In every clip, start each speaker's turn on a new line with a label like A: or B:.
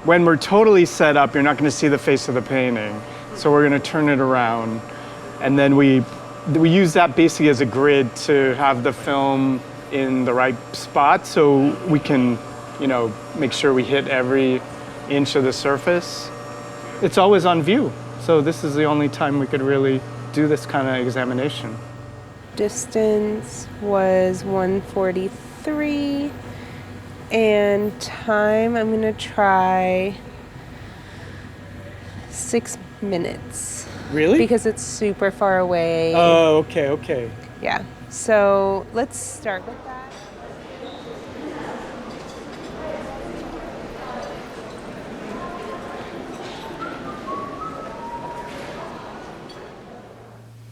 A: When we're totally set up, you're not going to see the face of the painting. So we're going to turn it around. And then we use that basically as a grid to have the film in the right spot so we can, make sure we hit every inch of the surface. It's always on view. So this is the only time we could really do this kind of examination.
B: Distance was 143. And time, I'm gonna try 6 minutes.
A: Really?
B: Because it's super far away.
A: Oh, okay.
B: Yeah, so let's start with that.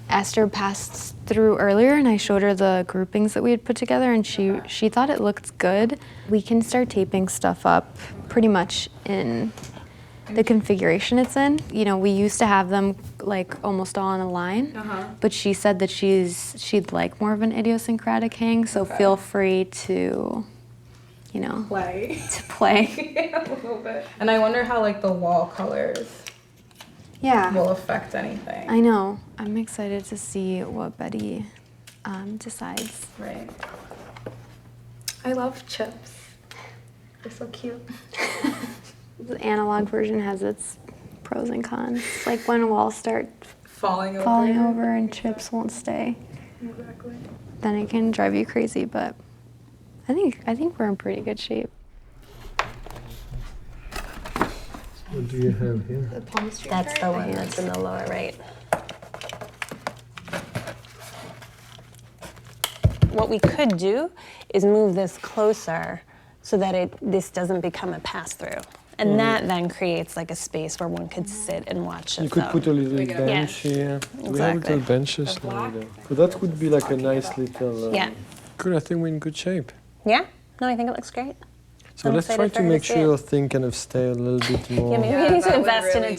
C: Esther passed through earlier and I showed her the groupings that we had put together and she thought it looked good. We can start taping stuff up pretty much in the configuration it's in. We used to have them like almost all on a line, but she said that she'd like more of an idiosyncratic hang, so feel free to,
D: play.
C: To play.
D: A little bit. And I wonder how like the wall colors will affect anything.
C: I know. I'm excited to see what Betty decides.
D: Right. I love chips. They're so cute.
C: The analog version has its pros and cons. Like when walls start
D: falling
C: over and chips won't stay.
D: Exactly.
C: Then it can drive you crazy, but I think we're in pretty good shape.
E: What do you have here?
C: The Palm Street
F: That's the one that's in the lower right. What we could do is move this closer so that this doesn't become a pass-through. And that then creates like a space where one could sit and watch the
E: You could
F: film.
E: put a little bench here.
F: Exactly.
E: We have little benches now. So that would be like a nice little...
F: Yeah.
E: Good, I think we're in good shape.
F: Yeah? No, I think it looks great.
E: So
F: I'm
E: let's try
F: excited
E: to
F: for her
E: make
F: to see
E: sure
F: it.
E: your thing kind of stay a little bit more...
F: Yeah, maybe we need to invest in a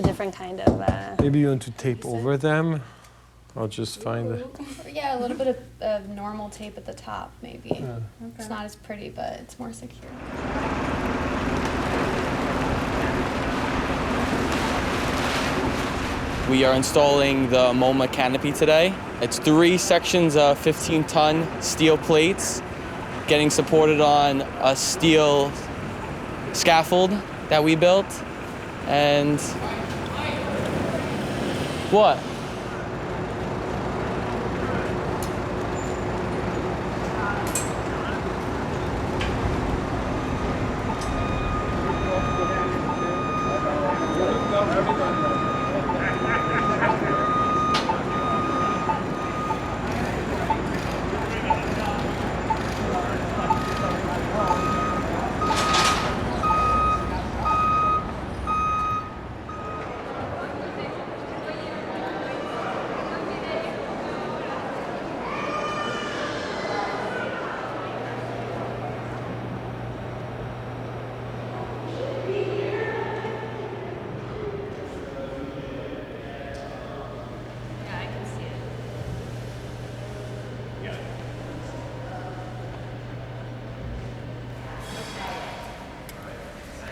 F: different kind of...
E: Maybe you want to tape over them, or just find the...
C: Yeah, a little bit of normal tape at the top, maybe. It's not as pretty, but it's more secure.
G: We are installing the MoMA canopy today. It's 3 sections of 15-ton steel plates getting supported on a steel scaffold that we built. And what?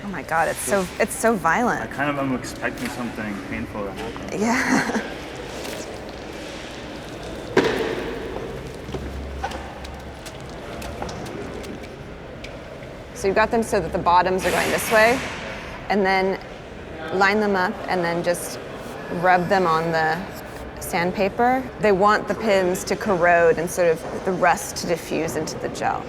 H: Oh my God, it's so violent.
I: I kind of am expecting something painful to happen.
H: Yeah. So you've got them so that the bottoms are going this way, and then line them up and then just rub them on the sandpaper. They want the pins to corrode and sort of the rust to diffuse into the gel.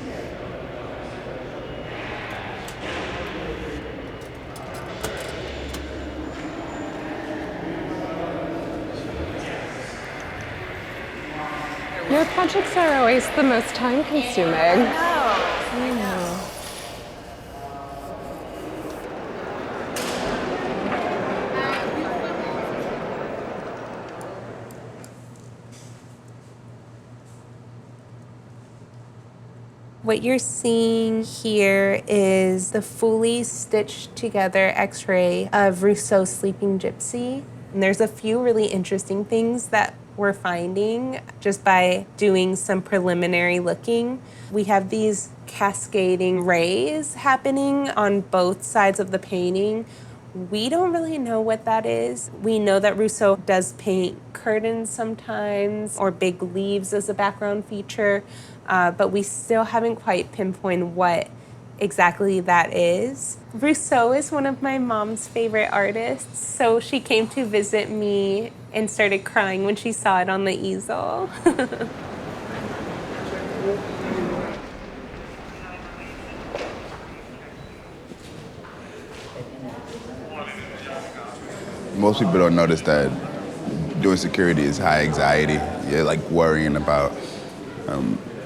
B: Your projects are always the most time-consuming. I know. What you're seeing here is the fully stitched together X-ray of Rousseau's Sleeping Gypsy. And there's a few really interesting things that
J: we're finding just by doing some preliminary looking. We have these cascading rays happening on both sides of the painting. We don't really know what that is. We know that Rousseau does paint curtains sometimes or big leaves as a background feature, but we still haven't quite pinpointed what exactly that is. Rousseau is one of my mom's favorite artists, so she came to visit me and started crying when she saw it on the easel.
K: Most people don't notice that doing security is high anxiety. You're like worrying about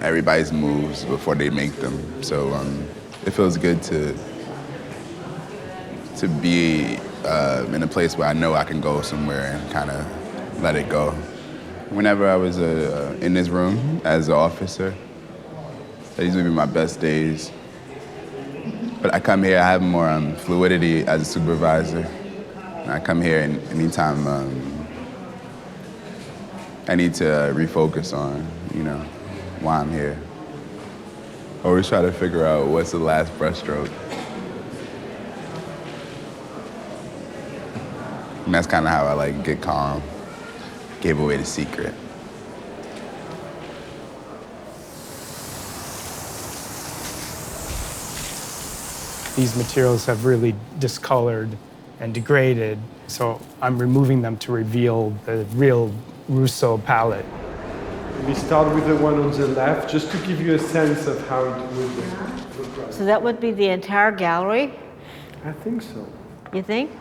K: everybody's moves before they make them. So it feels good to be in a place where I know I can go somewhere and kind of let it go. Whenever I was in this room as an officer, these would be my best days. But I come here, I have more fluidity as a supervisor. And I come here and anytime I need to refocus on, why I'm here. Always try to figure out what's the last brushstroke. And that's kind of how I get calm. Gave away the secret.
A: These materials have really discolored and degraded, so I'm removing them to reveal the real Rousseau palette.
E: We start with the one on the left, just to give you a sense of how it would look like.
L: So that would be the entire gallery?
E: I think so.
L: You think?